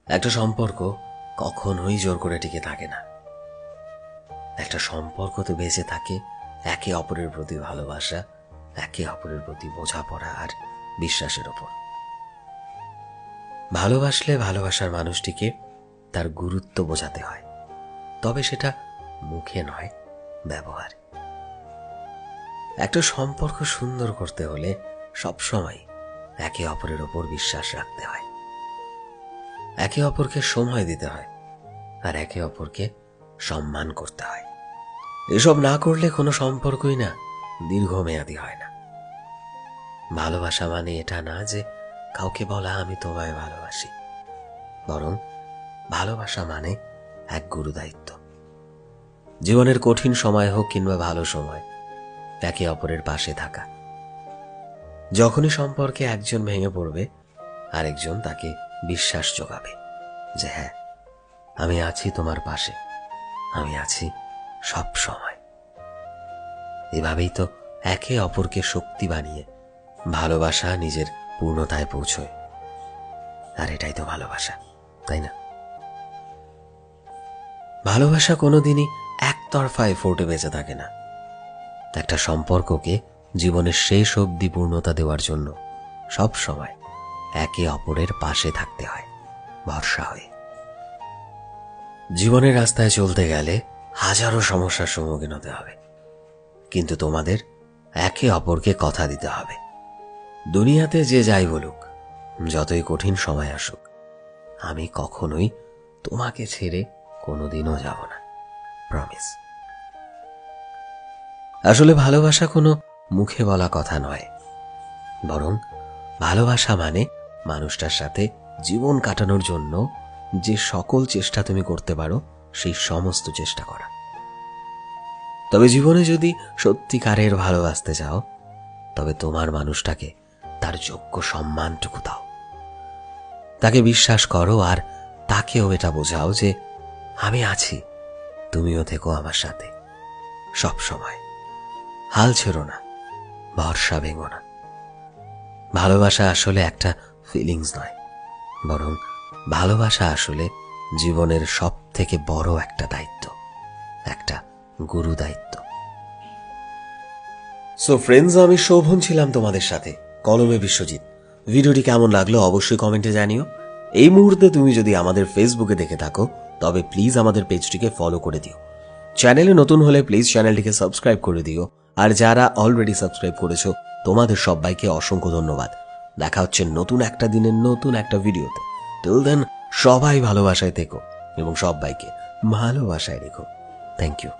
একটা সম্পর্ক কখনোই জোর করে টিকে থাকে না। একটা সম্পর্ক তো বেঁচে থাকে একে অপরের প্রতি ভালোবাসা, একে অপরের প্রতি বোঝাপড়া আর বিশ্বাসের ওপর। ভালোবাসলে ভালোবাসার মানুষটিকে তার গুরুত্ব বোঝাতে হয়, তবে সেটা মুখে নয়, ব্যবহার। একটা সম্পর্ক সুন্দর করতে হলে সবসময় একে অপরের ওপর বিশ্বাস রাখতে হয়, একে অপরকে সময় দিতে হয়, আর একে অপরকে সম্মান করতে হয়। এসব না করলে কোনো সম্পর্কই না দীর্ঘমেয়াদী হয় না। ভালোবাসা মানে এটা না যে কাউকে বলা আমি তোমায় ভালোবাসি, বরং ভালোবাসা মানে এক গুরুদায়িত্ব। জীবনের কঠিন সময় হোক কিংবা ভালো সময়, একে অপরের পাশে থাকা। যখনই সম্পর্কে একজন ভেঙে পড়বে, আরেকজন তাকে বিশ্বাস যোগাবে যে হ্যাঁ, আমি আছি তোমার পাশে, আমি আছি সব সময়। এভাবেই তো একে অপরকে শক্তি বানিয়ে ভালোবাসা নিজের পূর্ণতায় পৌঁছয়। আর এটাই তো ভালোবাসা, তাই না? ভালোবাসা কোনোদিনই একতরফা এফোর্টে বেঁচে থাকে না। একটা সম্পর্ককে জীবনের শেষ অবধি পূর্ণতা দেওয়ার জন্য সব সময় একে অপরের পাশে থাকতে হয়, ভরসা হয়ে। জীবনের রাস্তায় চলতে গেলে হাজারো সমস্যার সম্মুখীন হতে হবে, কিন্তু তোমাদের একে অপরকে কথা দিতে হবে। দুনিয়াতে যে যাই বলুক, যতই কঠিন সময় আসুক, আমি কখনোই তোমাকে ছেড়ে কোনোদিনও যাব না, প্রমিস। আসলে ভালোবাসা কোনো মুখে বলা কথা নয়, বরং ভালোবাসা মানে মানুষটার সাথে জীবন কাটানোর জন্য যে সকল চেষ্টা তুমি করতে পারো, সেই সমস্ত চেষ্টা করা। তবে জীবনে যদি সত্যিকারের ভালোবাসতে চাও, তবে তোমার মানুষটাকে তার যোগ্য সম্মানটুকু দাও, তাকে বিশ্বাস করো, আর তাকেও এটা বোঝাও যে আমি আছি, তুমিও থেকো আমার সাথে সব সময়। হাল ছেড়ো না, ভরসা ভেঙো না। ভালোবাসা আসলে একটা ফিলিংস নয়, বরং ভালোবাসা আসলে জীবনের সব থেকে বড় একটা দায়িত্ব, একটা গুরু দায়িত্ব। সো ফ্রেন্ডস, আমি শোভন ছিলাম তোমাদের সাথে, কলমে বিশ্বজিৎ। ভিডিওটি কেমন লাগলো অবশ্যই কমেন্টে জানিও। এই মুহূর্তে তুমি যদি আমাদের ফেসবুকে দেখে থাকো, তবে প্লিজ আমাদের পেজটিকে ফলো করে দিও। চ্যানেলে নতুন হলে প্লিজ চ্যানেলটিকে সাবস্ক্রাইব করে দিও, আর যারা অলরেডি সাবস্ক্রাইব করেছো তোমাদের সবাইকে অসংখ্য ধন্যবাদ। দেখা হচ্ছে নতুন একটা দিনের নতুন একটা ভিডিওতে। টিল দেন, সবাই ভালোবাসায় থেকো এবং সবাইকে ভালোবাসায় রেখো। Thank you.